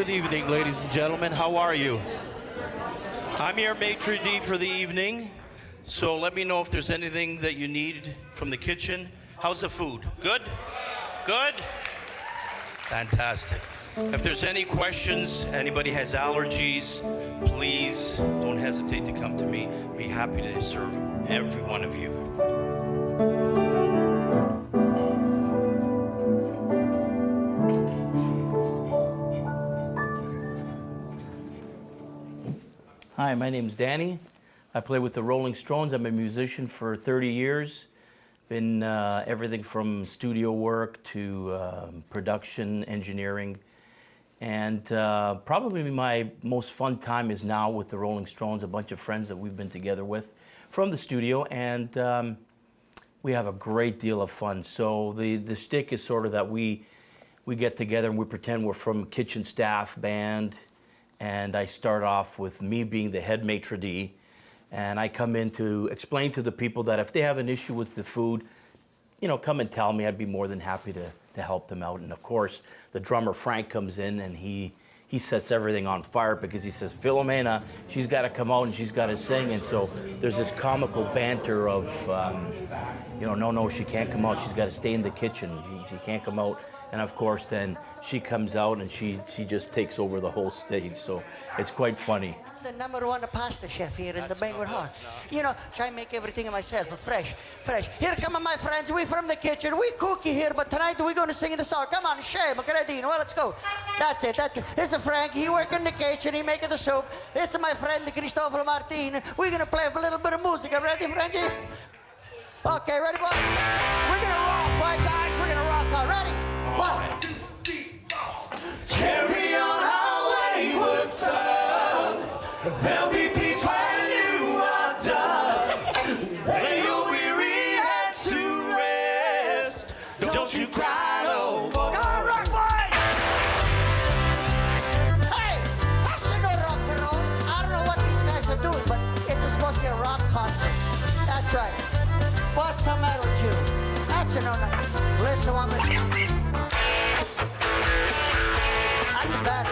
Good evening, ladies and gentlemen. How are you? I'm your maitre d' for the evening, so let me know if there's anything that you need from the kitchen. How's the food? Good? Good? Fantastic. If there's any questions, anybody has allergies, please don't hesitate to come to me. Be happy to serve every one of you. Hi, my name's Danny. I play with the Rolling Stronz. I'm a musician for 30 years. Been everything from studio work to production, engineering. And probably my most fun time is now with the Rolling Stronz, a bunch of friends that we've been together with from the studio, and we have a great deal of fun. So the shtick is sort of that we get together and we pretend we're from kitchen staff, band, and I start off with me being the head maitre d', and I come in to explain to the people that if they have an issue with the food, you know, come and tell me. I'd be more than happy to help them out. And of course, the drummer Frank comes in and he sets everything on fire because he says, Filomena, she's got to come out and she's got to sing. And so there's this comical banter of, you know, no, she can't come out. She's got to stay in the kitchen. She can't come out. And of course, then she comes out and she just takes over the whole stage. So it's quite funny. The #1 pasta chef here in the banquet hall. You know, try and make everything myself, fresh. Here come my friends, we from the kitchen, we cookie here, but tonight we're going to sing the song. Come on, share, Macredino, well, let's go. That's it. This is Frank, he work in the kitchen, he making the soup. This is my friend, Chris Martino. We're going to play a little bit of music. Ready, Frankie? Okay, ready, boy? We're going to rock, right, guys? We're going to rock out. Ready? 1, 2, 3, 4. Carry on our wayward son. There'll be peace when you are done. Lay your weary heads to rest. Don't you cry no more. Come on, rock, boy! Hey, that's no rock and roll. I don't know what these guys are doing, but it's supposed to be a rock concert. That's right. What's the matter with you? That's no. Listen, woman. That's bad.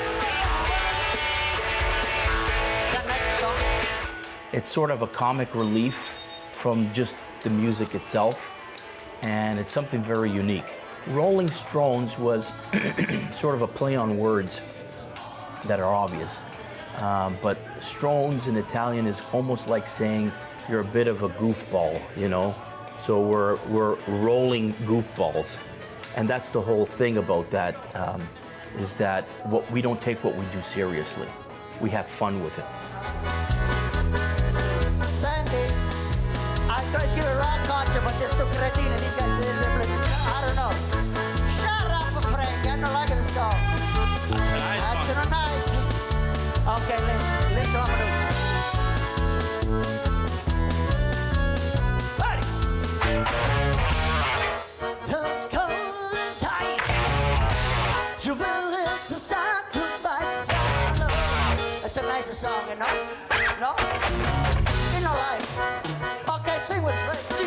It's sort of a comic relief from just the music itself, and it's something very unique. Rolling Stronz was sort of a play on words that are obvious, but Stronz in Italian is almost like saying you're a bit of a goofball, you know? So we're rolling goofballs, and that's the whole thing about that, is that we don't take what we do seriously. We have fun with it. Sandy, I thought it's gonna rock concert, but this took Cretino, these guys I don't know. Shut up, Frank, I don't like the song. That's not nice. Okay, listen, I'm gonna Let's go tight. You will live the sacrifice. That's a nicer song, you know? No? Right. Okay, sing with us. G.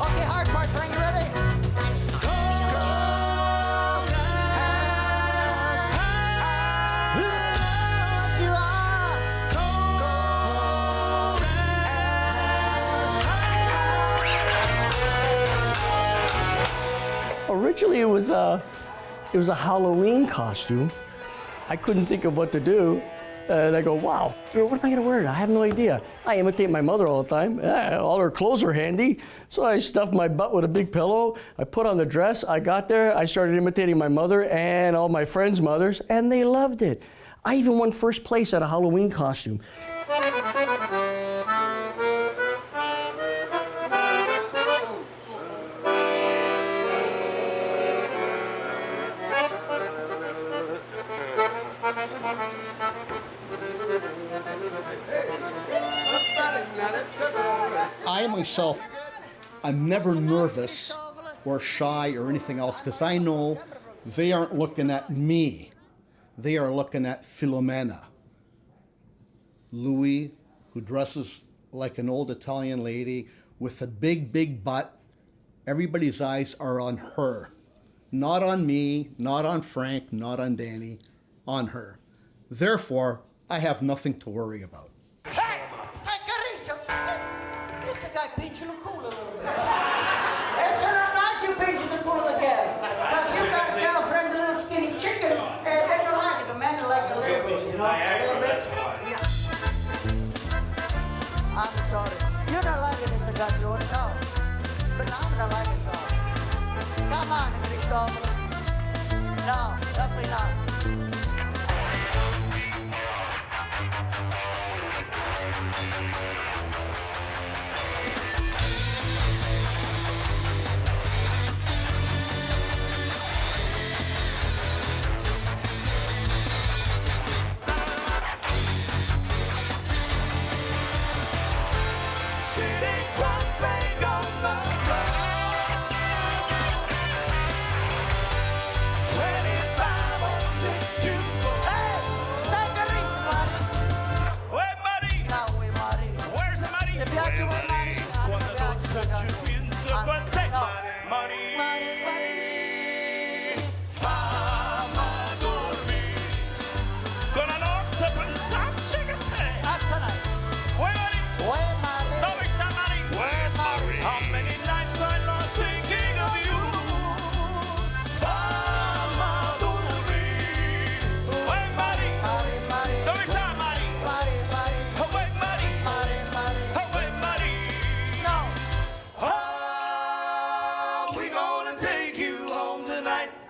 Okay, hard part, Frank, you ready? Originally, it was a Halloween costume. I couldn't think of what to do, and I go, wow, what am I gonna wear? I have no idea. I imitate my mother all the time. All her clothes are handy, so I stuffed my butt with a big pillow. I put on the dress. I got there. I started imitating my mother and all my friends' mothers, and they loved it. I even won first place at a Halloween costume. I myself, I'm never nervous or shy or anything else because I know they aren't looking at me. They are looking at Filomena. Louis, who dresses like an old Italian lady with a big, big butt. Everybody's eyes are on her. Not on me, not on Frank, not on Danny, on her. Therefore, I have nothing to worry about. Hey, Carissa, this guy pinching the cool a little bit. It's not nice you pinching the cool of the girl. Because you got a girlfriend, a little skinny chicken, and they don't like it. The men like a little bit, you know, a little bit. Yeah. I'm sorry. You're not liking this canzone, no. But I'm not liking it, so. Come on, Cristobal. No, definitely not.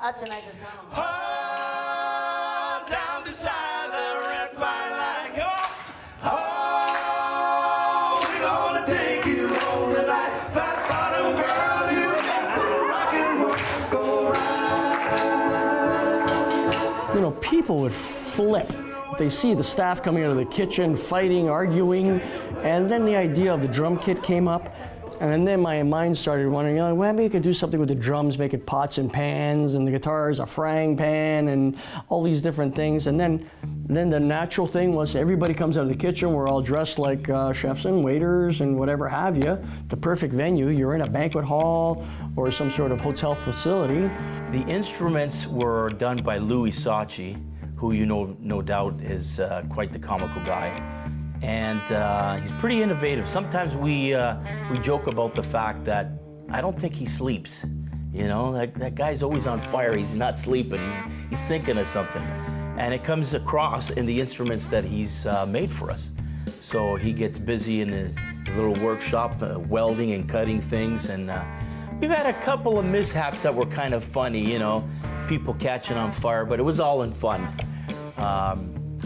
That's a nice song. Oh, down beside the red fine line. Come on. Oh, we're gonna take you home tonight. Fat bottom girl, you got to rock and roll, go ride. You know, people would flip. They see the staff coming out of the kitchen, fighting, arguing, and then the idea of the drum kit came up. And then my mind started wondering, well, maybe you could do something with the drums, make it pots and pans, and the guitars a frying pan, and all these different things. And then the natural thing was everybody comes out of the kitchen, we're all dressed like chefs and waiters and whatever have you. The perfect venue, you're in a banquet hall or some sort of hotel facility. The instruments were done by Louis Socci, who you know, no doubt is quite the comical guy. And he's pretty innovative. Sometimes we joke about the fact that I don't think he sleeps. You know, that guy's always on fire. He's not sleeping. He's thinking of something. And it comes across in the instruments that he's made for us. So he gets busy in his little workshop, welding and cutting things. And we've had a couple of mishaps that were kind of funny, you know, people catching on fire, but it was all in fun.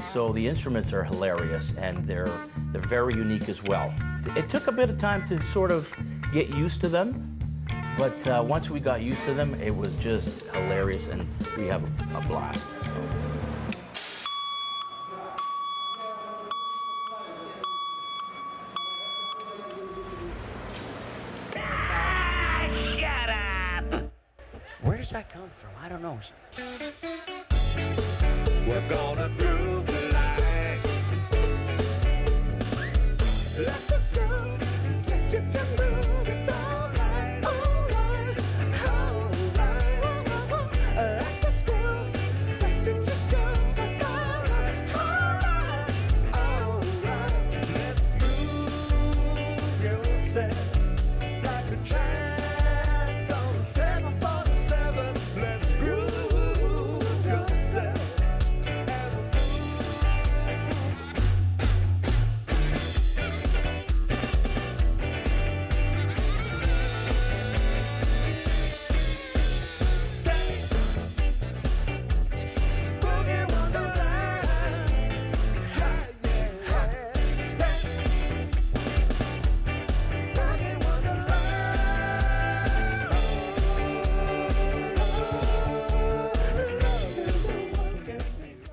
So the instruments are hilarious, and they're very unique as well. It took a bit of time to sort of get used to them, but once we got used to them, it was just hilarious, and we have a blast. So. Shut up! Where does that come from? I don't know. We're gonna prove the lie. Let the screw get you to move. It's alright, alright, alright. Let the screw set you to show. It's alright, alright, alright. Let's move yourself like a trance on 747. Let's groove yourself.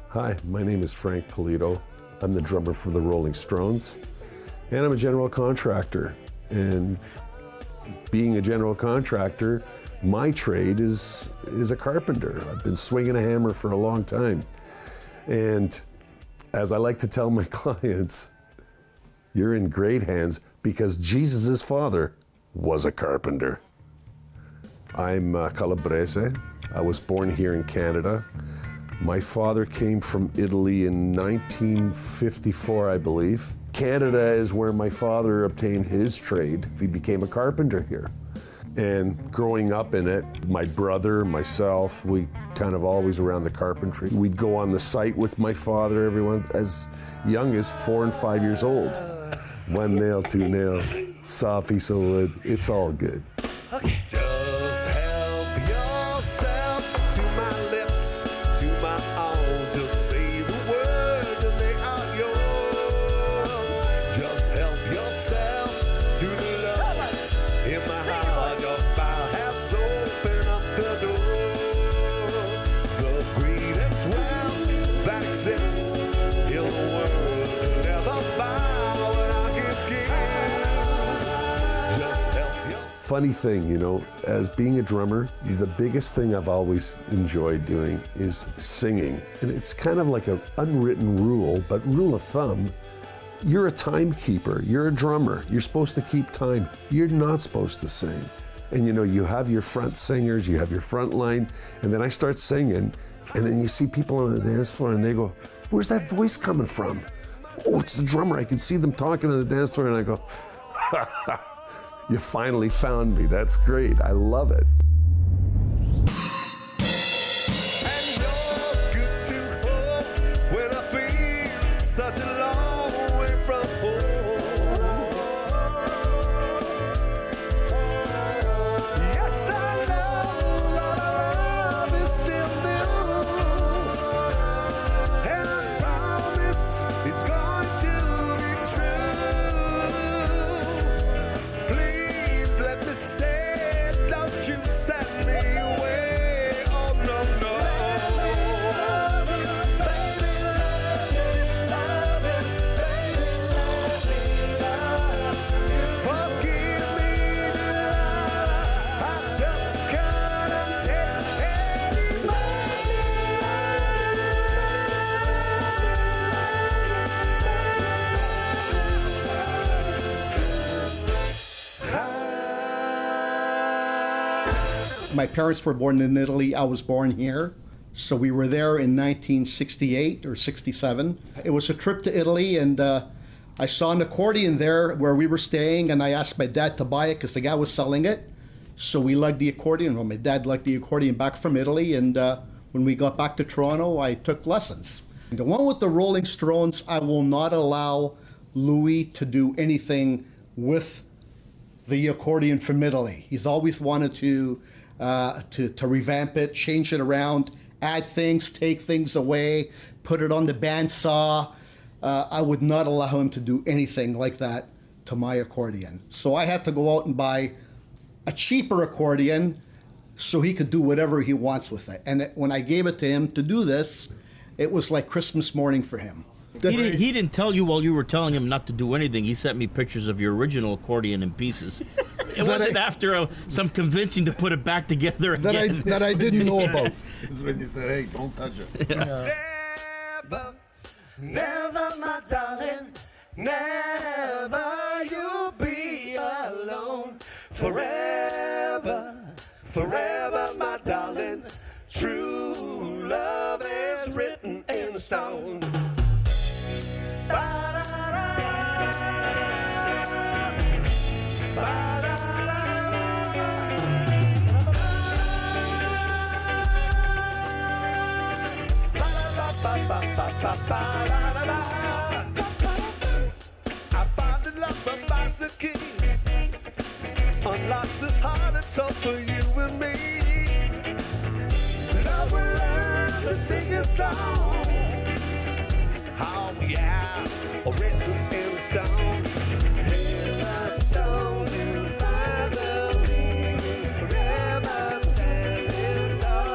Hi, my name is Frank Polito. I'm the drummer for the Rolling Stronz, and I'm a general contractor. And being a general contractor, my trade is a carpenter. I've been swinging a hammer for a long time. And as I like to tell my clients, you're in great hands because Jesus' father was a carpenter. I'm Calabrese. I was born here in Canada. My father came from Italy in 1954, I believe. Canada is where my father obtained his trade. He became a carpenter here. And growing up in it, my brother, myself, we kind of always around the carpentry. We'd go on the site with my father, everyone as young as 4 and 5 years old. 1 nail, 2 nail, saw a piece of wood, it's all good. Okay. Just help yourself to my lips, to my arms. Just say the words and they are yours. Just help yourself to the love in my heart. Your smile has opened up the door. The greatest wealth that exists in the world. Never buy what I can give. Just help yourself. Funny thing, you know, as being a drummer, the biggest thing I've always enjoyed doing is singing. And it's kind of like an unwritten rule, but rule of thumb, you're a timekeeper, you're a drummer, you're supposed to keep time. You're not supposed to sing. And you know, you have your front singers, you have your front line, and then I start singing, and then you see people on the dance floor and they go, where's that voice coming from? Oh, it's the drummer. I can see them talking on the dance floor, and I go, ha ha. You finally found me. That's great. I love it. And you're good to hold when I feel such a long way from home. Yes, I know that our love is still new, and I promise it's going to be true. Please let me stay, don't you send me away. Oh no, no. Forgive me, I just can't take My parents were born in Italy. I was born here. So we were there in 1968 or 67. It was a trip to Italy, and I saw an accordion there where we were staying, and I asked my dad to buy it because the guy was selling it. So we lugged the accordion. Well, my dad lugged the accordion back from Italy, and when we got back to Toronto, I took lessons. And the one with the Rolling Stronz, I will not allow Louis to do anything with the accordion from Italy. He's always wanted to revamp it, change it around, add things, take things away, put it on the bandsaw. I would not allow him to do anything like that to my accordion. So I had to go out and buy a cheaper accordion so he could do whatever he wants with it. And when I gave it to him to do this, it was like Christmas morning for him. He didn't tell you while you were telling him not to do anything. He sent me pictures of your original accordion in pieces. It wasn't after some convincing to put it back together again. That I didn't know about. That's when you said, hey, don't touch it. Never, never, my darling, never you'll be alone. Forever, forever, my darling, true love is written in stone. I found the love from Master Key, unlocks the heart and soul for you and me. Love will learn to sing a song. Oh yeah, written in stone. In the stone you find the meaning, forever standing tall.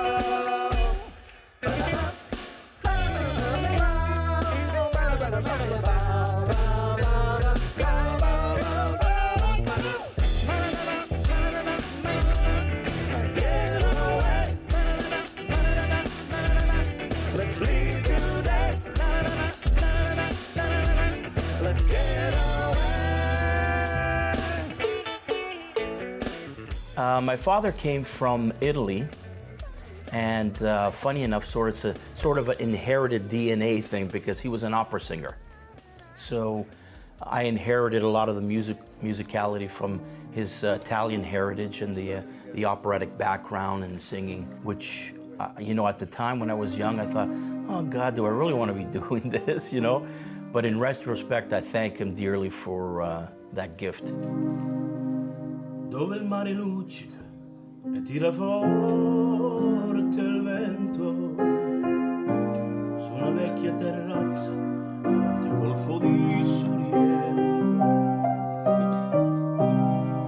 Let's leave today. Let's get on. My father came from Italy, and funny enough, it's a sort of an inherited DNA thing because he was an opera singer. So I inherited a lot of the musicality from his Italian heritage and the operatic background and singing, which, at the time when I was young, I thought, oh God, do I really want to be doing this, But in retrospect, I thank him dearly for that gift. Dove il mare luccica e tira forte il vento su una vecchia terrazza davanti al golfo di Sorrento.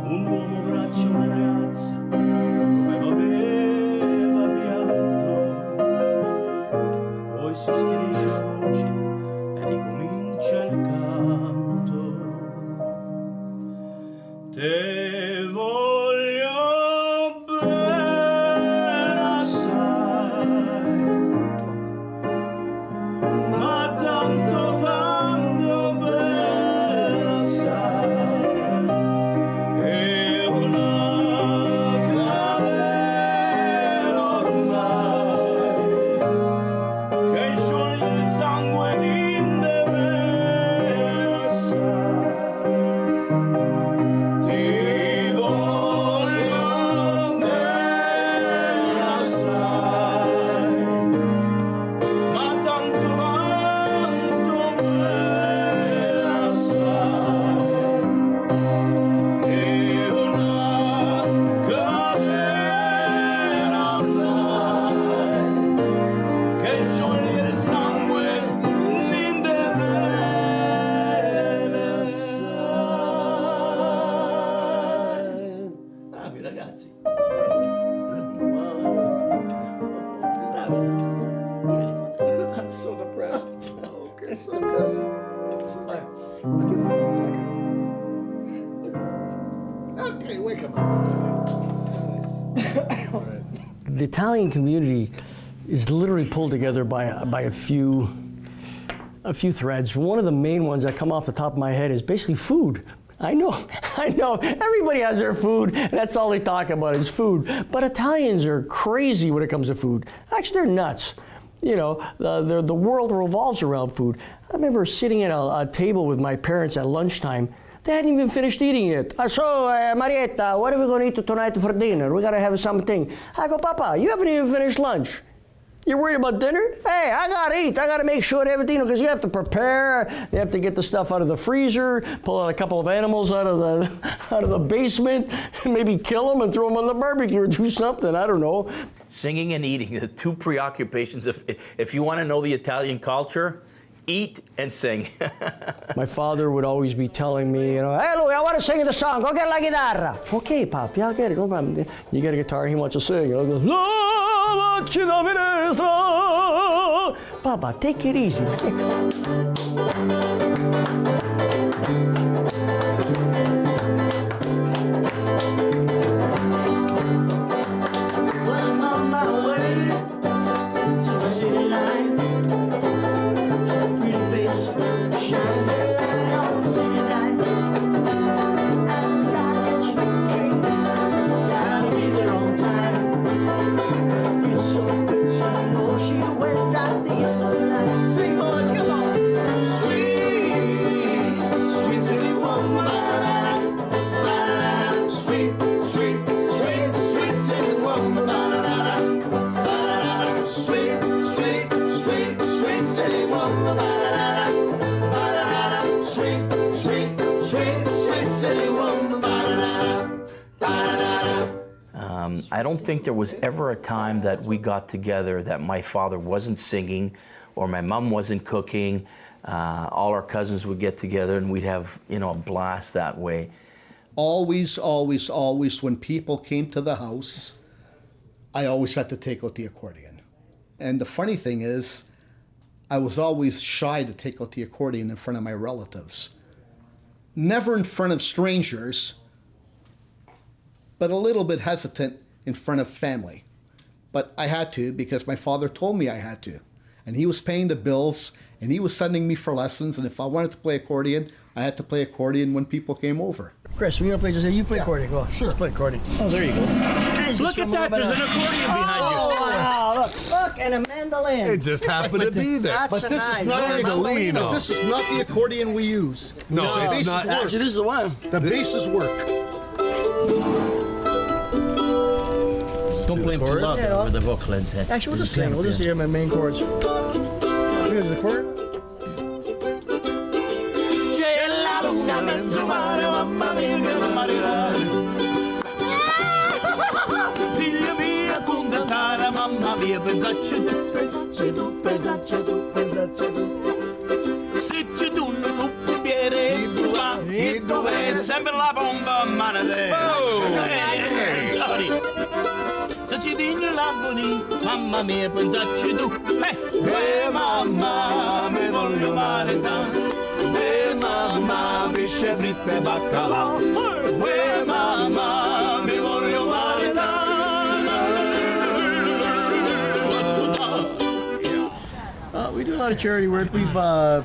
Un uomo abbraccia una ragazza dove aveva pianto, poi si schiarisce la voce e ricomincia il canto. Te voglio bene assai, ma tanto bene assai, è una catena ormai che scioglie il sangue di me bene assai. Ti voglio bene assai, ma tanto bene assai, è una catena ormai che scioglie il sangue di me bene assai. Bravi ragazzi. I'm so depressed. Okay, so depressing. Okay, wake him up. The Italian community is literally pulled together by a few threads. One of the main ones that come off the top of my head is basically food. I know. Everybody has their food, and that's all they talk about is food. But Italians are crazy when it comes to food. Actually, they're nuts. The world revolves around food. I remember sitting at a table with my parents at lunchtime. They hadn't even finished eating it. So, Marietta, what are we going to eat tonight for dinner? We got to have something. I go, Papa, you haven't even finished lunch. You're worried about dinner? Hey, I got to eat. I got to make sure everything, because you have to prepare. You have to get the stuff out of the freezer, pull out a couple of animals out of the basement, maybe kill them and throw them on the barbecue or do something. I don't know. Singing and eating, the two preoccupations. If you want to know the Italian culture, eat and sing. My father would always be telling me, hey, Louis, I want to sing the song. Go get la guitarra. Okay, Pop, yeah, I'll get it. No problem. You get a guitar, he wants to sing. I'll go, La voce da finestra. Papa, take it easy. Well, I'm on my way to the city line. Pretty face shines a light on the city night. I'm not at your train. Gotta be there on time. I feel so good, so I know she waits at the yellow line. Sing, boys, come on. Sweet, sweet city woman. Ba-da-da-da, sweet, sweet, sweet, sweet city woman. Ba-da-da-da, ba-da-da-da, sweet, sweet, sweet, sweet city woman. Ba-da-da-da, ba-da-da-da, sweet, sweet, sweet, sweet city woman. Ba-da-da-da, ba-da-da-da. I don't think there was ever a time that we got together that my father wasn't singing or my mom wasn't cooking. All our cousins would get together and we'd have, a blast that way. Always, always, always, when people came to the house, I always had to take out the accordion. And the funny thing is, I was always shy to take out the accordion in front of my relatives. Never in front of strangers, but a little bit hesitant in front of family. But I had to because my father told me I had to. And he was paying the bills, and he was sending me for lessons, and if I wanted to play accordion, I had to play accordion when people came over. Chris, we're gonna play just you play accordion. Go. Sure. Play accordion. Oh, there you go. Look at that, there's an accordion behind you. Oh, wow, look, and a mandolin. It just happened to be there. That's But this is not nice. the Mandolino. This is not the accordion we use. No, The it's bases not. work. Actually, this is the one. The bases work. Don't play him too loud Yeah. with the vocal ends. Actually, we'll just sing. We'll just hear my main chords. Here's the chord. C'è la luna mezzo mare, mamma mia che non maritare. Figlia mia, contentare, mamma mia, pensacci tu, pensacci tu, pensacci tu, pensacci tu. Se ci tu non piede e dove è sempre la bomba a mano te. Sorry. Se ci digni la boni, mamma mia, pensacci tu. Mamma, mi voglio maritare. Mamma, pesce fritto e baccalà. Mamma, mi voglio maritare. We do a lot of charity work. We've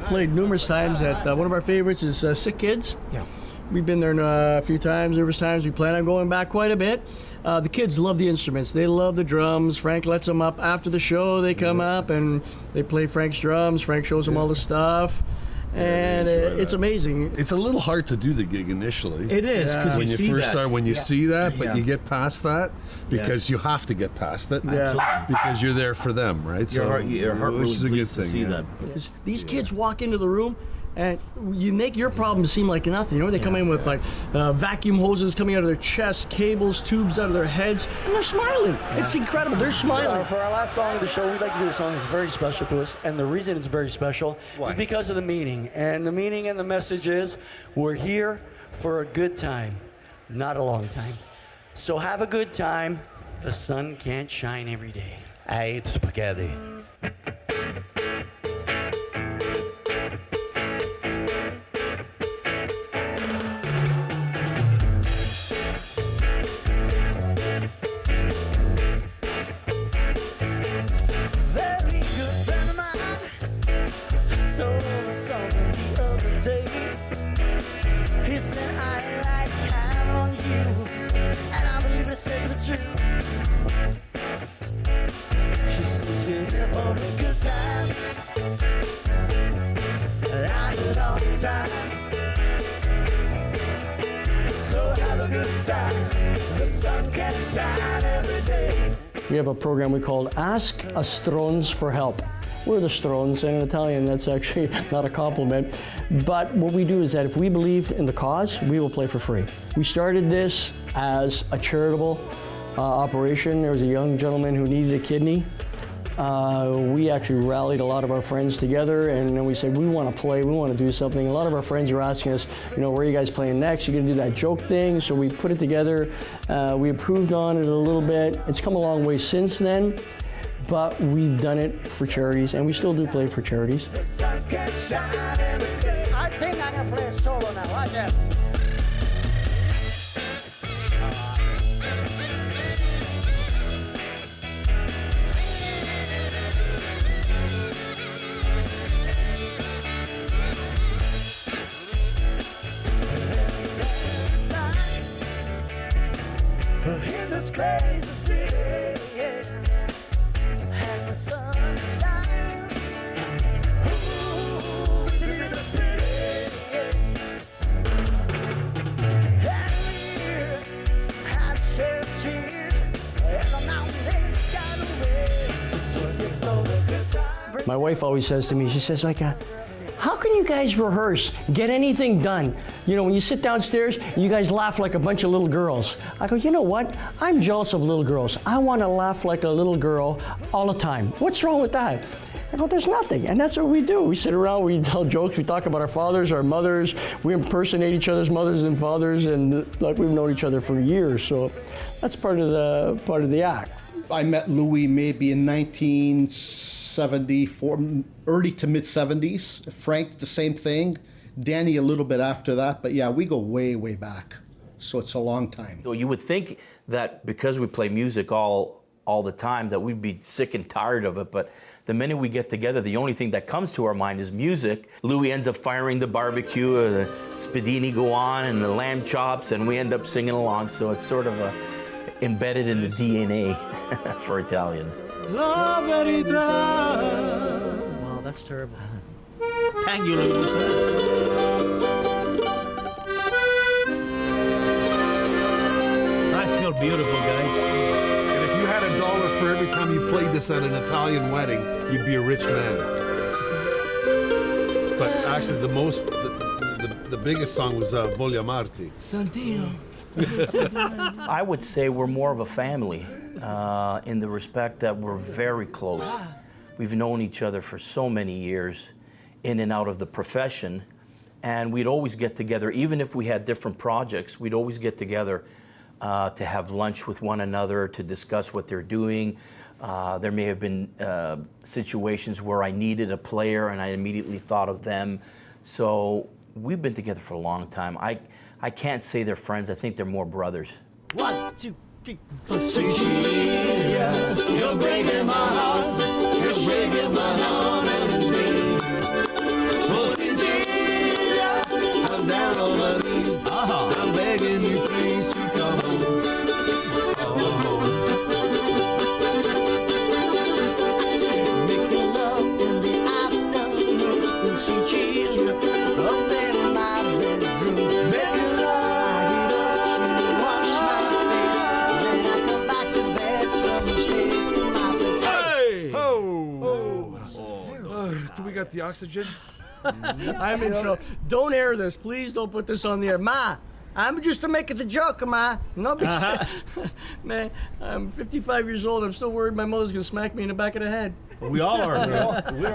played numerous times at one of our favorites is Sick Kids. Yeah. We've been there a few times, numerous times. We plan on going back quite a bit. The kids love the instruments. They love the drums. Frank lets them up after the show. They come up and they play Frank's drums. Frank shows them all the stuff. And it's amazing. It's a little hard to do the gig initially. It is, because when you see first that. start, when you see that, but Yeah. you get past that because you have to get past it. Yeah. Because you're there for them, right? Your heart which really is a good bleeds to thing. see yeah. that. Because these kids walk into the room and you make your problems seem like nothing. You know, they come in with like vacuum hoses coming out of their chests, cables, tubes out of their heads, and they're smiling. It's incredible. They're smiling. For our last song of the show, we'd like to do a song that's very special to us. And the reason it's very special is because of the meaning. And the meaning and the message is we're here for a good time, not a long time. So have a good time. The sun can't shine every day. I ate spaghetti. Very good friend of mine told me something the other day. He said, I like having on you, and I believe he said the truth. She says you're here for a good time, and I do it all the time. So have a good time, the sun can shine every day. We have a program we call Ask a Stronz for Help. We're the Stronz, and in Italian, that's actually not a compliment. But what we do is that if we believe in the cause, we will play for free. We started this as a charitable operation. There was a young gentleman who needed a kidney. We actually rallied a lot of our friends together, and then we said, we want to play, we want to do something. A lot of our friends are asking us, you know, where are you guys playing next? You're going to do that joke thing. So we put it together. We improved on it a little bit. It's come a long way since then, but we've done it for charities, and we still do play for charities. The sun can shine every day. I think I'm gonna play a solo now. Watch that. In this crazy city, yeah. And the sun is shining. Ooh, isn't it a pity? And here, had shed tears, and the mountains got away. When you know the good time. My wife always says to me, she says, like, how can you guys rehearse, get anything done? You know, when you sit downstairs, you guys laugh like a bunch of little girls. I go, you know what? I'm jealous of little girls. I want to laugh like a little girl all the time. What's wrong with that? I go, there's nothing. And that's what we do. We sit around, we tell jokes, we talk about our fathers, our mothers, we impersonate each other's mothers and fathers, and like we've known each other for years. So that's part of the act. I met Louis maybe in 1974, early to mid 70s. Frank, the same thing. Danny a little bit after that, but yeah, we go way, way back. So it's a long time. So you would think that because we play music all all the time that we'd be sick and tired of it, but the minute we get together, the only thing that comes to our mind is music. Louis ends up firing the barbecue, the spadini go on, and the lamb chops, and we end up singing along, so it's sort of embedded in the DNA for Italians. La verità. Wow, that's terrible. Thank you, Louis. I feel beautiful, guys. And if you had $1 for every time you played this at an Italian wedding, you'd be a rich man. But actually, the biggest song was Voglio Amarti. Santino. I would say we're more of a family in the respect that we're very close. We've known each other for so many years, in and out of the profession, and we'd always get together, even if we had different projects, we'd always get together to have lunch with one another, to discuss what they're doing. There may have been situations where I needed a player and I immediately thought of them. So we've been together for a long time. I can't say they're friends, I think they're more brothers. 1, 2, 3. Sicilia, you're breaking my heart. You're breaking my heart and it's me. For Sicilia, I'm down on my knees. I'm begging you please to come home. Making love in the afternoon in Sicilia, up in my bedroom. Making love, I get up to wash my face, then I come back to bed, some mistake in my face. Do we got the oxygen? I'm in trouble. Don't air this. Please don't put this on the air. Ma, I'm just making the joke, Ma. No big Man, I'm 55 years old. I'm still worried my mother's going to smack me in the back of the head. We all are.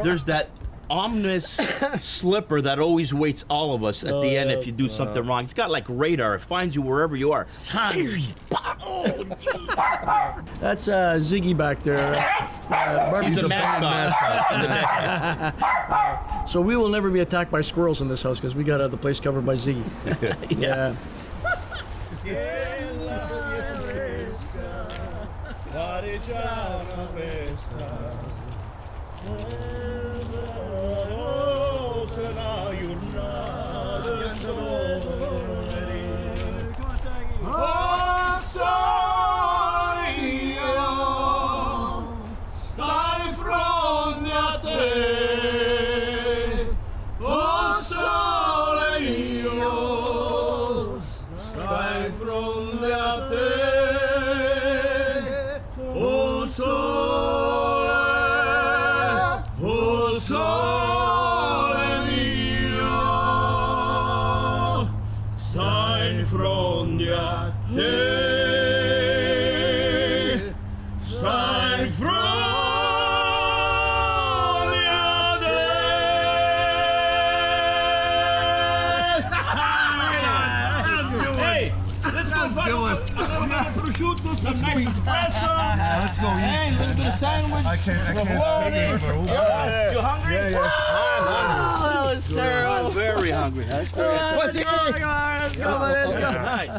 There's that ominous slipper that always waits all of us at the end if you do something wrong. It's got like radar. It finds you wherever you are. That's Ziggy back there. He's the mascot. So we will never be attacked by squirrels in this house because we got the place covered by Ziggy. Yeah. Stai fronte a te, oh sole mio, stai fronte a te, oh sole mio, stai fronte a te. Stai fronte a te. Hey, let's go. That's good. Prosciutto, some nice espresso. Let's go eat. Hey, a little bit of sandwich. I can't take it anymore. You hungry? Yeah. Oh, that was terrible. I'm very hungry. What's it? Let's go. Nice.